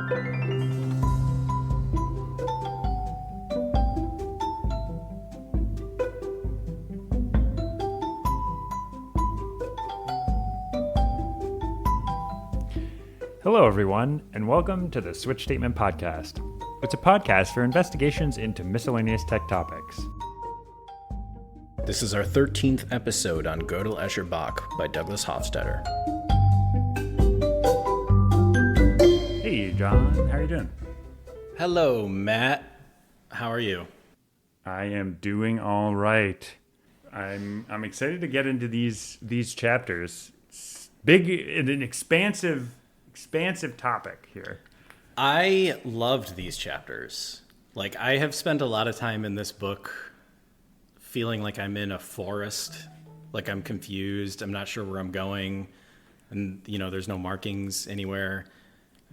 Hello, everyone, and welcome to the Switch Statement Podcast. It's a podcast for investigations into miscellaneous tech topics. This is our 13th episode on Gödel, Escher, Bach by Douglas Hofstadter. Hey, John. How are you doing? Hello, Matt. How are you? I am doing all right. I'm excited to get into these chapters. It's big, an expansive topic here. I loved these chapters. Like, I have spent a lot of time in this book feeling like I'm in a forest, like I'm confused, I'm not sure where I'm going, and, there's no markings anywhere.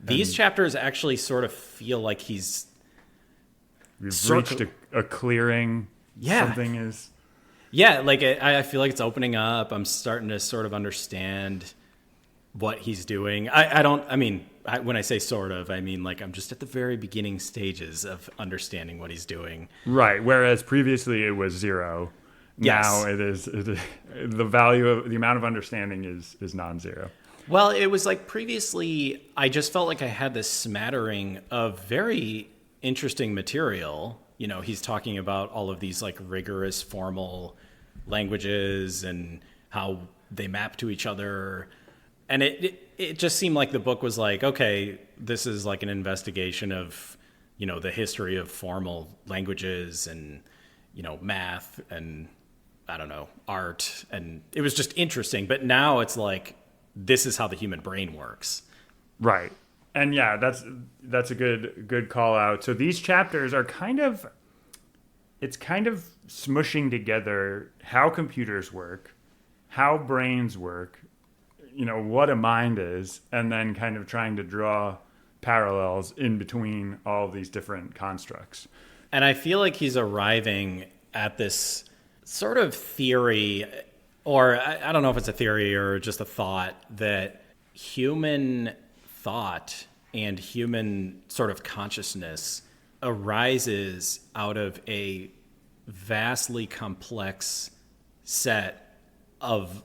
These chapters actually sort of feel like we've reached a clearing. Yeah. Something is... Yeah, like, I feel like it's opening up. I'm starting to sort of understand what he's doing. When I say sort of, I mean like I'm just at the very beginning stages of understanding what he's doing. Right. Whereas previously it was zero. Yes. Now it is the value of the amount of understanding is non-zero. Well, it was like previously I just felt like I had this smattering of very interesting material. He's talking about all of these like rigorous formal languages and how they map to each other. And it just seemed like the book was like, okay, this is like an investigation of, the history of formal languages and, math and, I don't know, art. And it was just interesting. But now it's like, this is how the human brain works. Right. And yeah, that's a good call out. So these chapters are it's kind of smushing together how computers work, how brains work, what a mind is, and then kind of trying to draw parallels in between all of these different constructs. And I feel like he's arriving at this sort of theory, or I don't know if it's a theory or just a thought, that human thought and human sort of consciousness arises out of a vastly complex set of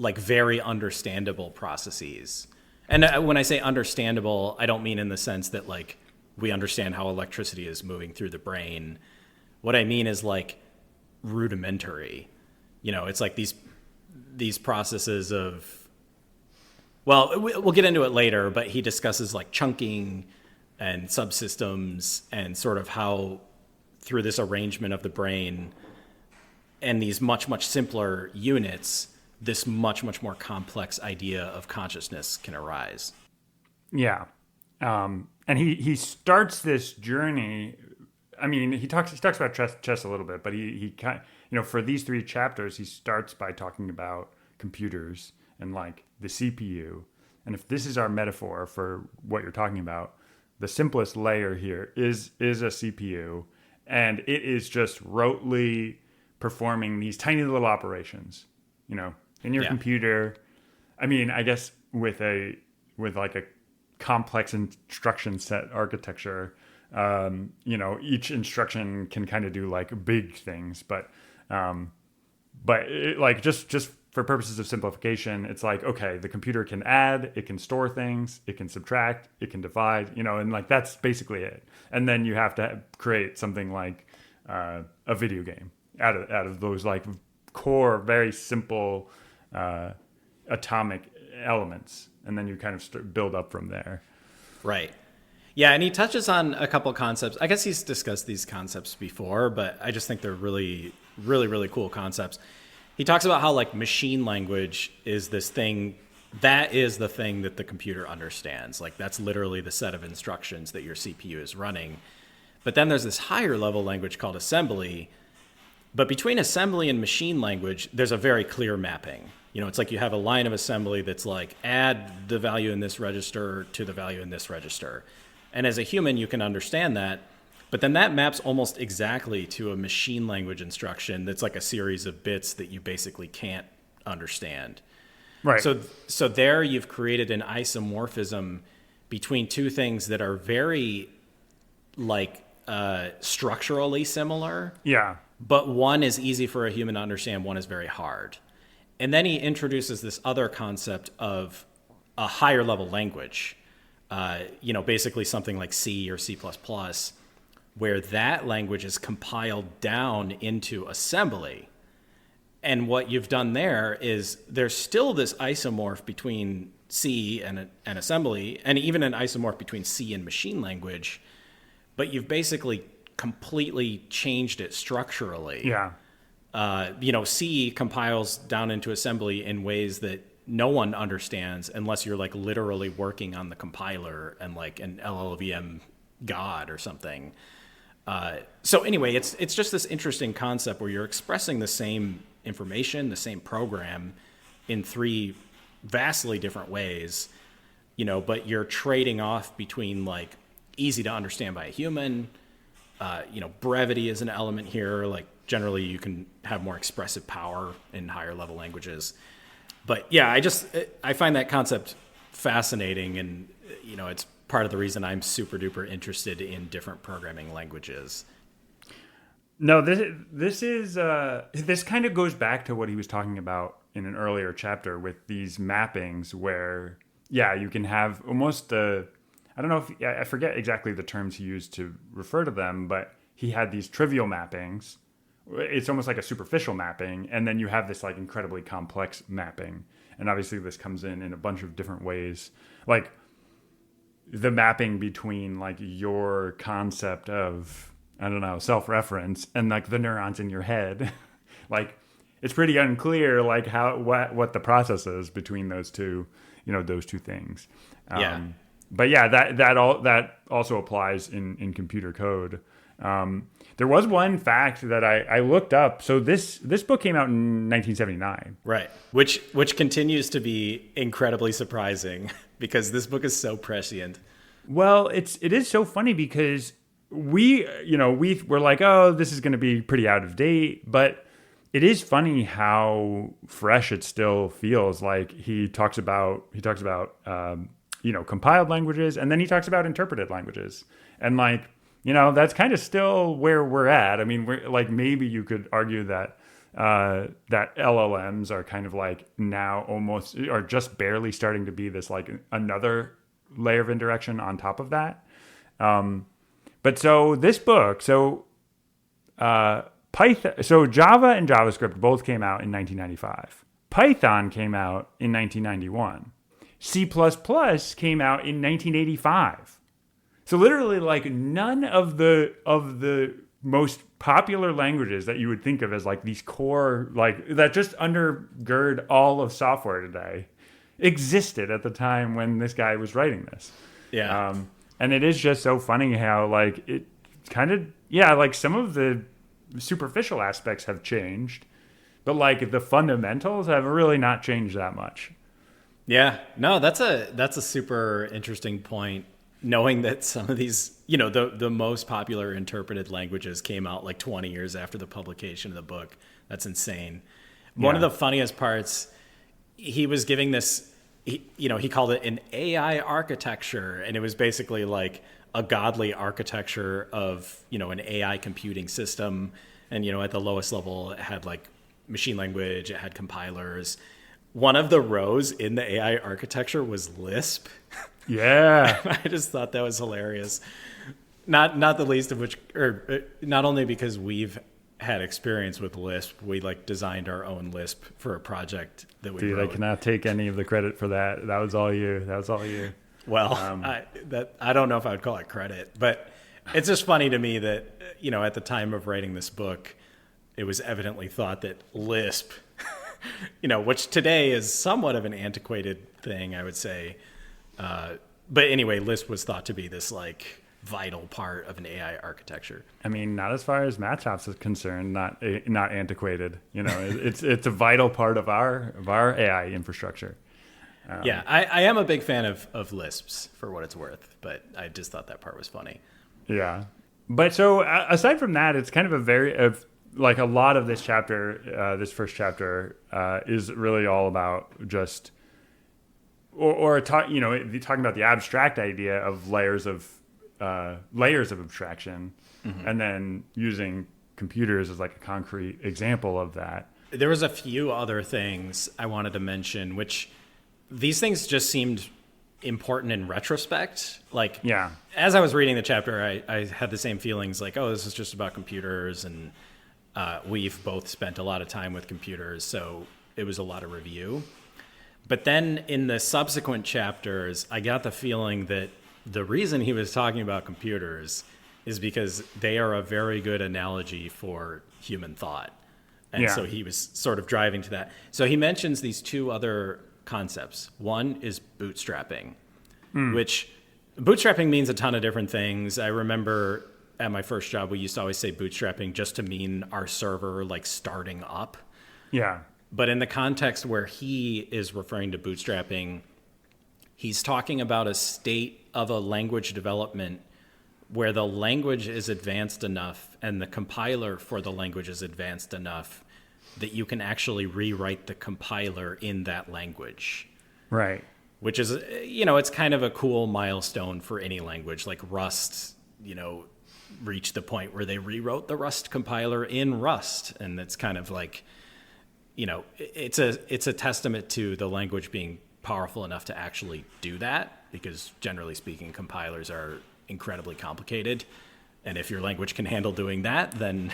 like very understandable processes. And when I say understandable, I don't mean in the sense that like we understand how electricity is moving through the brain. What I mean is like rudimentary. It's like these processes of, well, we'll get into it later, but he discusses like chunking and subsystems and sort of how through this arrangement of the brain and these much, much simpler units, this much, much more complex idea of consciousness can arise. Yeah. And he starts this journey. I mean, he talks about chess a little bit, but he kind for these three chapters, he starts by talking about computers and like the CPU. And if this is our metaphor for what you're talking about, the simplest layer here is a CPU, and it is just rotely performing these tiny little operations, in your computer. I mean, I guess with like a complex instruction set architecture, each instruction can kind of do like big things, but it, like just for purposes of simplification, it's like, okay, the computer can add, it can store things, it can subtract, it can divide, and like that's basically it. And then you have to create something like a video game out of those like core, very simple atomic elements, and then you kind of build up from there. Right. Yeah, and he touches on a couple concepts. I guess he's discussed these concepts before, but I just think they're really, really, really cool concepts. He talks about how like machine language is this thing, that is the thing that the computer understands. Like that's literally the set of instructions that your CPU is running. But then there's this higher level language called assembly. But between assembly and machine language, there's a very clear mapping. It's like you have a line of assembly that's like add the value in this register to the value in this register. And as a human, you can understand that. But then that maps almost exactly to a machine language instruction that's like a series of bits that you basically can't understand. Right. So there you've created an isomorphism between two things that are very like structurally similar. Yeah. But one is easy for a human to understand, one is very hard. And then he introduces this other concept of a higher level language, basically something like C or C++, where that language is compiled down into assembly. And what you've done there is there's still this isomorph between C and assembly, and even an isomorph between C and machine language, but you've basically completely changed it structurally. Yeah. C compiles down into assembly in ways that no one understands unless you're like literally working on the compiler and like an LLVM god or something. So anyway, it's just this interesting concept where you're expressing the same information, the same program in three vastly different ways, but you're trading off between like easy to understand by a human, brevity is an element here. Like generally you can have more expressive power in higher level languages. But yeah, I find that concept fascinating, and it's part of the reason I'm super duper interested in different programming languages. No, this kind of goes back to what he was talking about in an earlier chapter with these mappings where, yeah, you can have almost I don't know if I forget exactly the terms he used to refer to them, but he had these trivial mappings. It's almost like a superficial mapping, and then you have this like incredibly complex mapping. And obviously this comes in a bunch of different ways. Like the mapping between like your concept of, I don't know, self-reference and like the neurons in your head. Like it's pretty unclear like what the process is between those two, those two things. Yeah. But yeah, that also applies in computer code. There was one fact that I looked up. So this book came out in 1979. Right. Which continues to be incredibly surprising because this book is so prescient. Well, it is so funny because we were like, oh, this is going to be pretty out of date, but it is funny how fresh it still feels. Like he talks about compiled languages, and then he talks about interpreted languages, and like, that's kind of still where we're at. I mean, we're like, maybe you could argue that that LLMs are kind of like now almost are just barely starting to be this like another layer of indirection on top of that. But so this book, Python, so Java and JavaScript both came out in 1995. Python came out in 1991. C++ came out in 1985. So literally, like none of the most popular languages that you would think of as like these core, like that just undergird all of software today, existed at the time when this guy was writing this. Yeah. And it is just so funny how like it kind of, yeah, like some of the superficial aspects have changed, but like the fundamentals have really not changed that much. Yeah, no, that's a super interesting point. Knowing that some of these, the most popular interpreted languages came out like 20 years after the publication of the book. That's insane. One of the funniest parts, he was giving this, he called it an AI architecture, and it was basically like a godly architecture of, an AI computing system. And, at the lowest level, it had like machine language, it had compilers. One of the rows in the AI architecture was Lisp. Yeah. I just thought that was hilarious. Not the least of which, or not only because we've had experience with Lisp, we like designed our own Lisp for a project that we wrote. I cannot take any of the credit for that. That was all you. Well, I don't know if I would call it credit, but it's just funny to me that, at the time of writing this book, it was evidently thought that Lisp, which today is somewhat of an antiquated thing, I would say. But anyway, Lisp was thought to be this like vital part of an AI architecture. I mean, not as far as Matchops is concerned, not antiquated. It's a vital part of our AI infrastructure. Yeah, I am a big fan of Lisps for what it's worth, but I just thought that part was funny. Yeah, but so aside from that, it's kind of like a lot of this chapter, this first chapter, is really all about just talking about the abstract idea of layers of abstraction, and then using computers as like a concrete example of that. There was a few other things I wanted to mention, which these things just seemed important in retrospect. Like, Yeah. as I was reading the chapter, I had the same feelings like, oh, this is just about computers, and we've both spent a lot of time with computers, so it was a lot of review. But then in the subsequent chapters, I got the feeling that the reason he was talking about computers is because they are a very good analogy for human thought. And Yeah. so he was sort of driving to that. So he mentions these two other concepts. One is bootstrapping, which bootstrapping means a ton of different things. I remember at my first job, we used to always say bootstrapping just to mean our server like starting up. Yeah. But in the context where he is referring to bootstrapping, he's talking about a state of a language development where the language is advanced enough and the compiler for the language is advanced enough that you can actually rewrite the compiler in that language. Right. Which is, it's kind of a cool milestone for any language. Like Rust, reached the point where they rewrote the Rust compiler in Rust. And it's kind of like, it's a testament to the language being powerful enough to actually do that, because generally speaking, compilers are incredibly complicated. And if your language can handle doing that, then,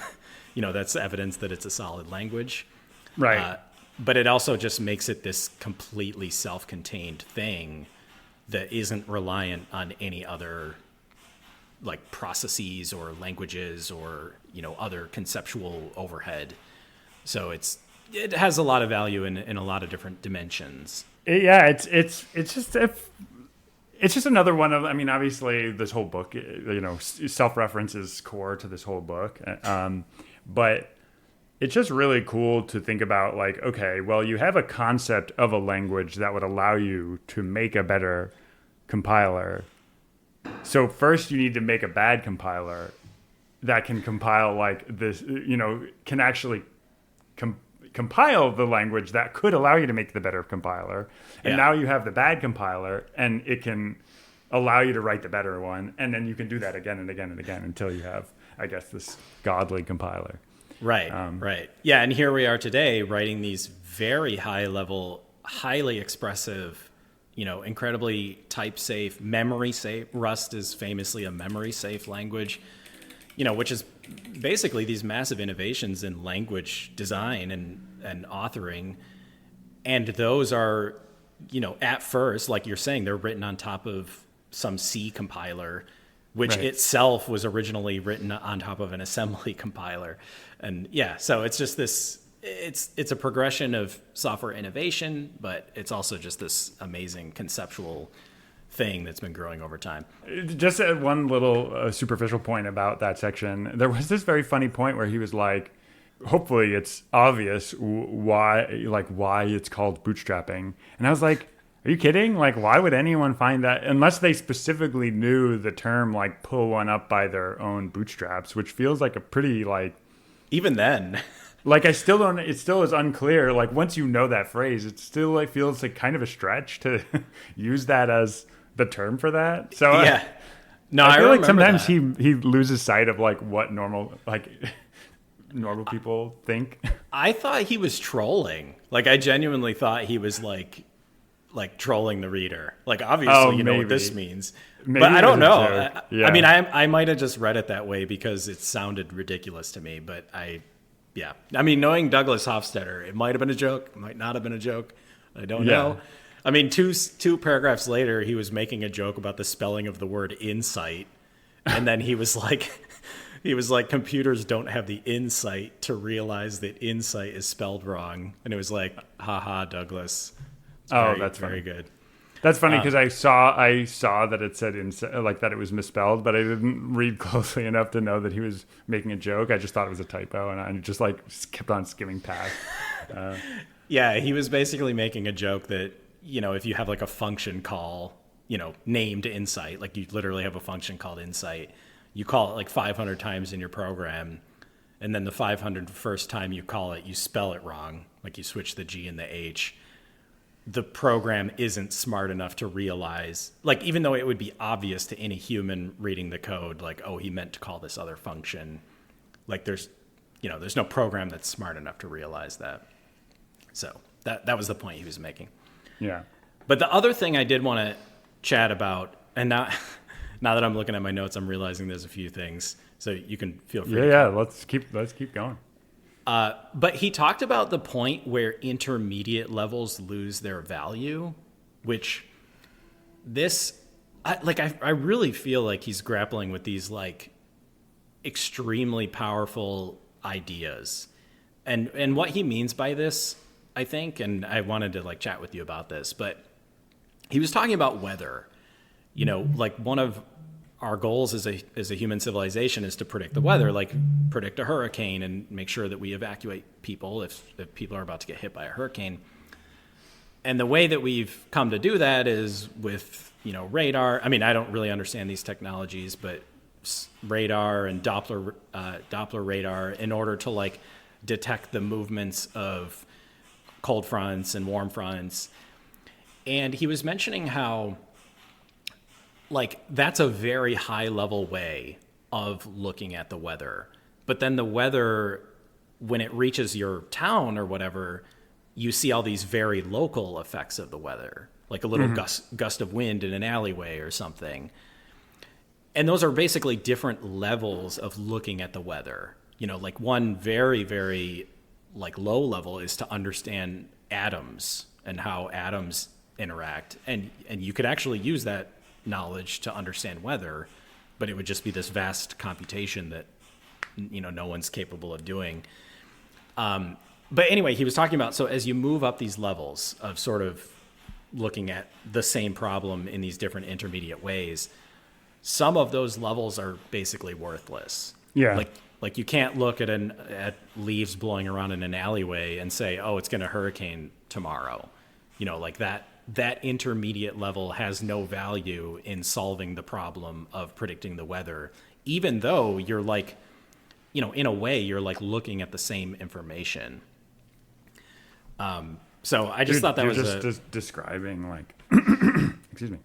that's evidence that it's a solid language. Right. But it also just makes it this completely self-contained thing that isn't reliant on any other like processes or languages or, other conceptual overhead. So it has a lot of value in a lot of different dimensions. It's just another one of, obviously this whole book, self-reference is core to this whole book. But it's just really cool to think about, like, okay, well, you have a concept of a language that would allow you to make a better compiler. So first you need to make a bad compiler that can compile like this, can actually compile the language that could allow you to make the better compiler. And now you have the bad compiler and it can allow you to write the better one. And then you can do that again and again and again until you have, I guess, this godly compiler. Right, right. Yeah, and here we are today writing these very high level, highly expressive, incredibly type safe, memory safe. Rust is famously a memory safe language, which is basically these massive innovations in language design and authoring. And those are, at first, like you're saying, they're written on top of some C compiler, which itself was originally written on top of an assembly compiler. And so it's just this, it's a progression of software innovation, but it's also just this amazing conceptual thing that's been growing over time. Just one little superficial point about that section. There was this very funny point where he was like, hopefully it's obvious why it's called bootstrapping. And I was like, are you kidding? Like, why would anyone find that unless they specifically knew the term, like pull one up by their own bootstraps, which feels like a pretty like, even then, like, it still is unclear. Like, once you know that phrase, it still like feels like kind of a stretch to use that as the term for that. So yeah, no, I feel like sometimes that. he loses sight of like what normal people think. I thought he was trolling. Like, I genuinely thought he was like trolling the reader. Like, obviously, you know what this means. Maybe but I don't know. Yeah. I mean, I might have just read it that way because it sounded ridiculous to me. But I mean, knowing Douglas Hofstadter, it might have been a joke. It might not have been a joke. I don't know. I mean, two paragraphs later, he was making a joke about the spelling of the word insight. And then he was like, computers don't have the insight to realize that insight is spelled wrong. And it was like, haha, Douglas. That's very funny. good. That's funny because I saw that it said like that it was misspelled, but I didn't read closely enough to know that he was making a joke. I just thought it was a typo, and I just like kept on skimming past. Yeah, he was basically making a joke that, if you have like a function call, named insight, like you literally have a function called insight, you call it like 500 times in your program, and then the 501st time you call it, you spell it wrong, like you switch the G and the H. the program isn't smart enough to realize, like, even though it would be obvious to any human reading the code, like, oh, he meant to call this other function. Like there's no program that's smart enough to realize that. So that was the point he was making. Yeah. But the other thing I did want to chat about, and now that I'm looking at my notes, I'm realizing there's a few things. So you can feel free. Yeah. Let's keep going. But he talked about the point where intermediate levels lose their value, which I really feel like he's grappling with these like extremely powerful ideas. And what he means by this, I think, and I wanted to like chat with you about this, but he was talking about weather. Like one of our goals as a human civilization is to predict the weather, like predict a hurricane and make sure that we evacuate people if people are about to get hit by a hurricane. And the way that we've come to do that is with, radar. I mean, I don't really understand these technologies, but radar and Doppler radar in order to like detect the movements of cold fronts and warm fronts. And he was mentioning how like that's a very high level way of looking at the weather. But then the weather, when it reaches your town or whatever, you see all these very local effects of the weather, like a little gust of wind in an alleyway or something. And those are basically different levels of looking at the weather. Like one very, very like low level is to understand atoms and how atoms interact. And you could actually use that knowledge to understand weather, but it would just be this vast computation that no one's capable of doing. But anyway, he was talking about, so as you move up these levels of sort of looking at the same problem in these different intermediate ways, some of those levels are basically worthless. Yeah. Like you can't look at leaves blowing around in an alleyway and say, oh, it's going to hurricane tomorrow. Like that intermediate level has no value in solving the problem of predicting the weather, even though you're like, in a way, you're like looking at the same information. So I just thought that was just describing like, excuse me,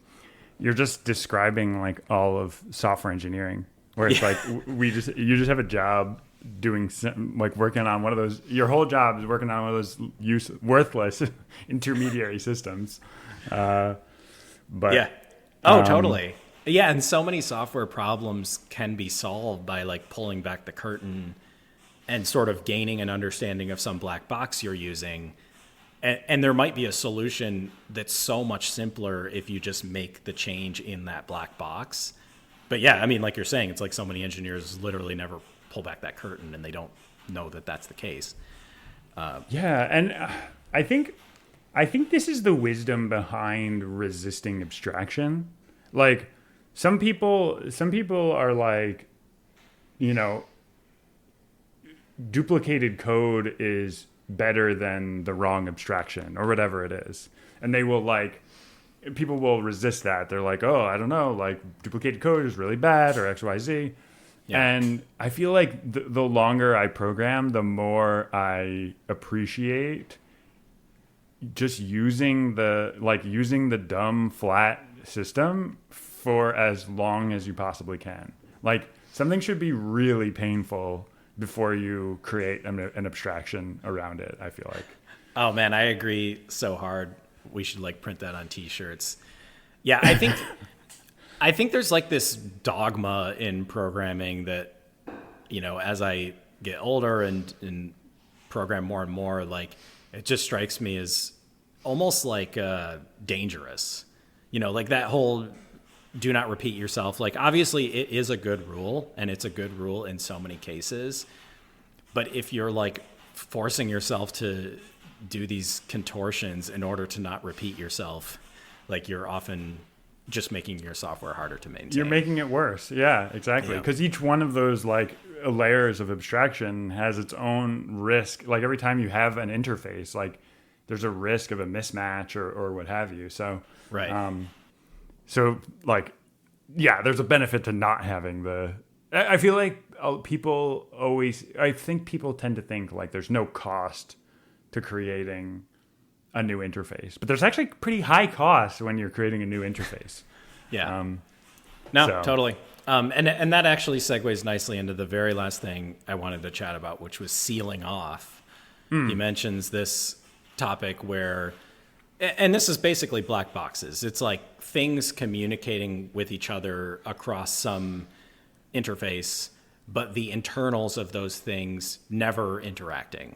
you're just describing like all of software engineering, where it's like you just have a job doing like working on one of those. Your whole job is working on one of those worthless intermediary systems. But yeah, totally. Yeah, and so many software problems can be solved by like pulling back the curtain and sort of gaining an understanding of some black box you're using. And there might be a solution that's so much simpler if you just make the change in that black box. But yeah, I mean, like you're saying, it's like so many engineers literally never pull back that curtain and they don't know that that's the case. Yeah, and I think this is the wisdom behind resisting abstraction. Like some people are like, duplicated code is better than the wrong abstraction or whatever it is. And they will like, people will resist that. They're like, oh, I don't know, like duplicated code is really bad or XYZ. Yeah. And I feel like the longer I program, the more I appreciate just using the dumb flat system for as long as you possibly can. Like something should be really painful before you create an abstraction around it, I feel like. Oh man, I agree so hard. We should like print that on t-shirts. Yeah, I think there's like this dogma in programming that, as I get older and program more and more, like it just strikes me as almost like dangerous. Like that whole do not repeat yourself. Like obviously it is a good rule and it's a good rule in so many cases. But if you're like forcing yourself to do these contortions in order to not repeat yourself, like you're often just making your software harder to maintain. You're making it worse. Yeah, exactly. Because each one of those like layers of abstraction has its own risk. Like every time you have an interface, like there's a risk of a mismatch or what have you. So, right. So like, yeah, there's a benefit to not having I feel like I think people tend to think like there's no cost to creating a new interface. But there's actually pretty high cost when you're creating a new interface. Yeah. So- Totally. And that actually segues nicely into the very last thing I wanted to chat about, which was sealing off. He mentions this topic where, and this is basically black boxes. It's like things communicating with each other across some interface, but the internals of those things never interacting,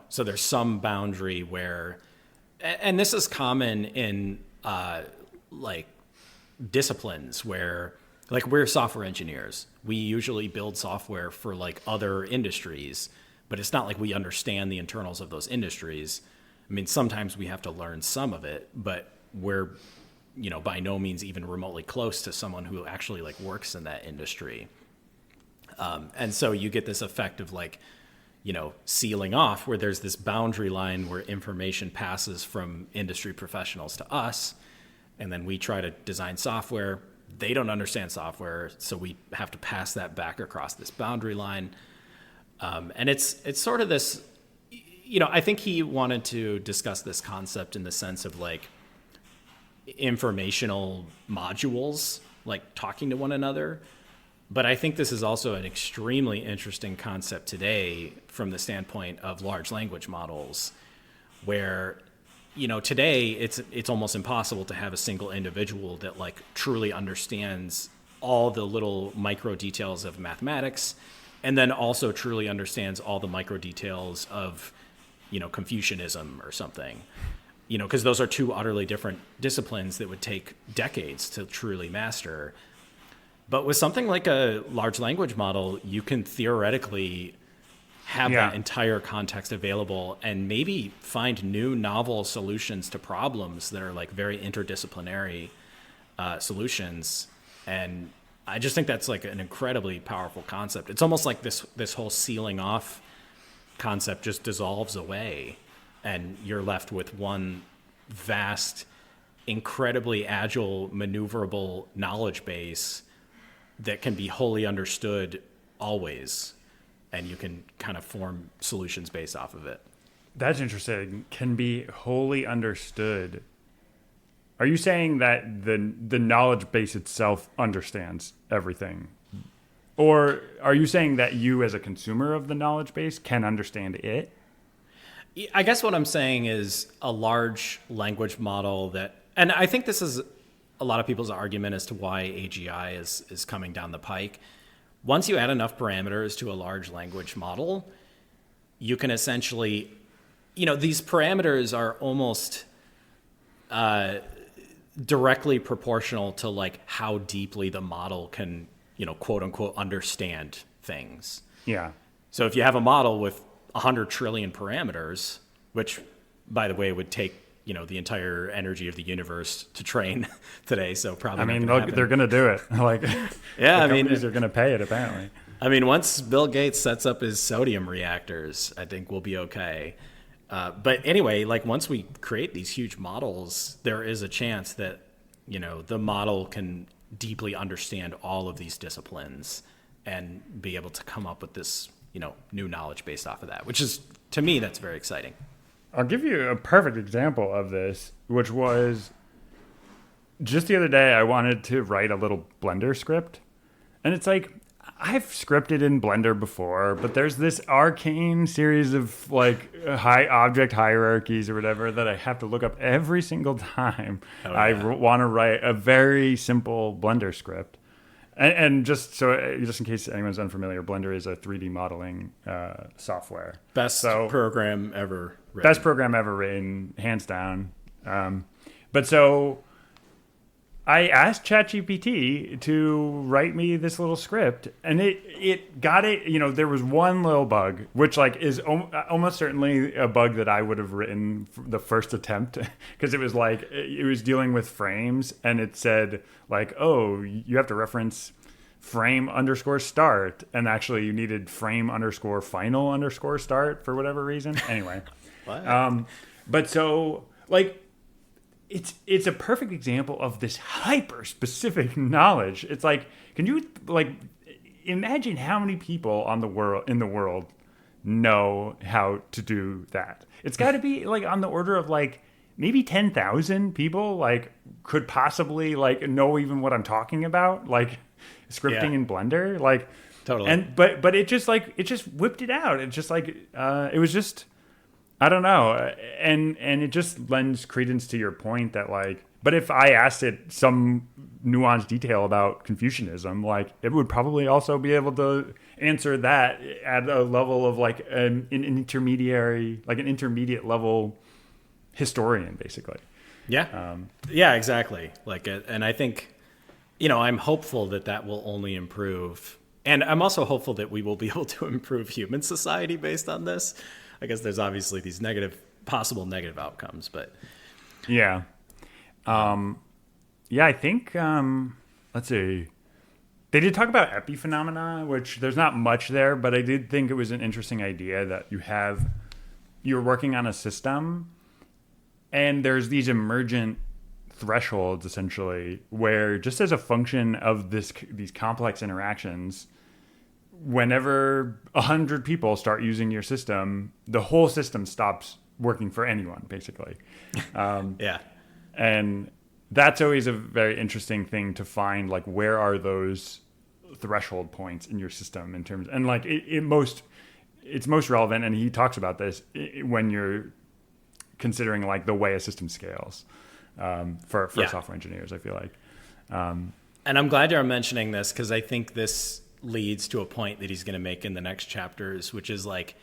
So there's some boundary where, and this is common in like disciplines where, like, we're software engineers. We usually build software for like other industries, but it's not like we understand the internals of those industries. I mean, sometimes we have to learn some of it, but we're, by no means even remotely close to someone who actually like works in that industry. And so you get this effect of like, sealing off, where there's this boundary line where information passes from industry professionals to us. And then we try to design software. They don't understand software, so we have to pass that back across this boundary line. And it's sort of this, I think he wanted to discuss this concept in the sense of like informational modules, like talking to one another. But I think this is also an extremely interesting concept today from the standpoint of large language models, where, today it's almost impossible to have a single individual that like truly understands all the little micro details of mathematics, and then also truly understands all the micro details of, Confucianism or something, because those are two utterly different disciplines that would take decades to truly master. But with something like a large language model, you can theoretically have that entire context available and maybe find new novel solutions to problems that are like very interdisciplinary solutions. And I just think that's like an incredibly powerful concept. It's almost like this whole sealing off concept just dissolves away, and you're left with one vast, incredibly agile, maneuverable knowledge base that can be wholly understood always, and you can kind of form solutions based off of it. That's interesting. Can be wholly understood. Are you saying that the knowledge base itself understands everything? Or are you saying that you as a consumer of the knowledge base can understand it? I guess what I'm saying is a large language model that, and I think this is a lot of people's argument as to why AGI is coming down the pike. Once you add enough parameters to a large language model, you can essentially, these parameters are almost directly proportional to like how deeply the model can, quote unquote, understand things. Yeah. So if you have a model with 100 trillion parameters, which, by the way, would take the entire energy of the universe to train today. So probably, they're going to do it. Like, yeah, companies are going to pay it apparently. Once Bill Gates sets up his sodium reactors, I think we'll be okay. But anyway, like once we create these huge models, there is a chance that, the model can deeply understand all of these disciplines and be able to come up with this, new knowledge based off of that, which is, to me, that's very exciting. I'll give you a perfect example of this, which was just the other day I wanted to write a little Blender script. And it's like, I've scripted in Blender before, but there's this arcane series of like high object hierarchies or whatever that I have to look up every single time I want to write a very simple Blender script. And just in case anyone's unfamiliar, Blender is a 3D modeling software. Best program ever written. Best program ever written, hands down. But so I asked ChatGPT to write me this little script, and it got it. There was one little bug, which like is almost certainly a bug that I would have written the first attempt, because it was like it was dealing with frames, and it said like, oh, you have to reference frame_start, and actually you needed frame_final_start for whatever reason. Anyway, but so like. It's a perfect example of this hyper specific knowledge. It's like, can you like imagine how many people in the world know how to do that. It's got to be like on the order of like maybe 10,000 people like could possibly like know even what I'm talking about, like scripting in Blender, like Totally. And but it just whipped it out. It just like it was just, I don't know, and it just lends credence to your point that like, but if I asked it some nuanced detail about Confucianism, like it would probably also be able to answer that at a level of like an intermediate level historian, basically. Yeah. Yeah, exactly. Like, and I think, I'm hopeful that will only improve. And I'm also hopeful that we will be able to improve human society based on this. I guess there's obviously these possible negative outcomes, but yeah. I think, let's see. They did talk about epiphenomena, which there's not much there, but I did think it was an interesting idea that you're working on a system and there's these emergent thresholds essentially where just as a function of these complex interactions, whenever 100 people start using your system, the whole system stops working for anyone, basically. Yeah. And that's always a very interesting thing to find, like where are those threshold points in your system in terms, and like it's most relevant, and he talks about this when you're considering like the way a system scales for software engineers, I feel like. And I'm glad you're mentioning this because I think this leads to a point that he's going to make in the next chapters, which is like,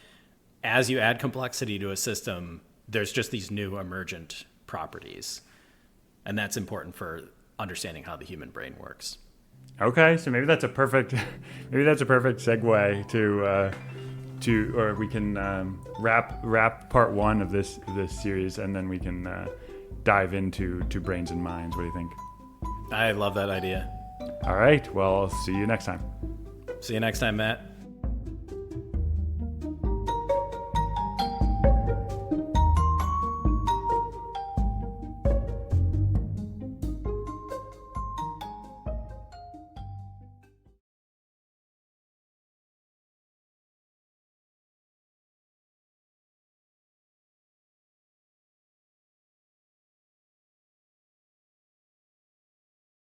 as you add complexity to a system, there's just these new emergent properties. And that's important for understanding how the human brain works. Okay, so maybe that's a perfect segue to or we can wrap part one of this series, and then we can dive into brains and minds. What do you think? I love that idea. All right. Well, I'll see you next time. See you next time, Matt.